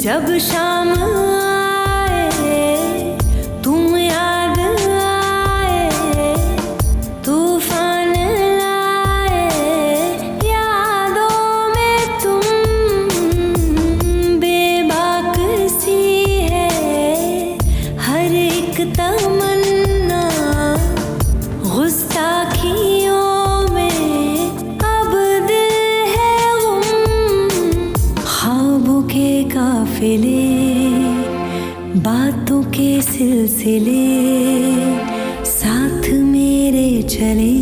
जब शाम आए तुम याद आए, तूफान लाए यादों में तुम, बेबाक सी है हर एक तमन्ना, गुस्ताखियों में अब दिल है गुम, ख्वाबों के काफिले बातों के सिलसिले साथ मेरे चले।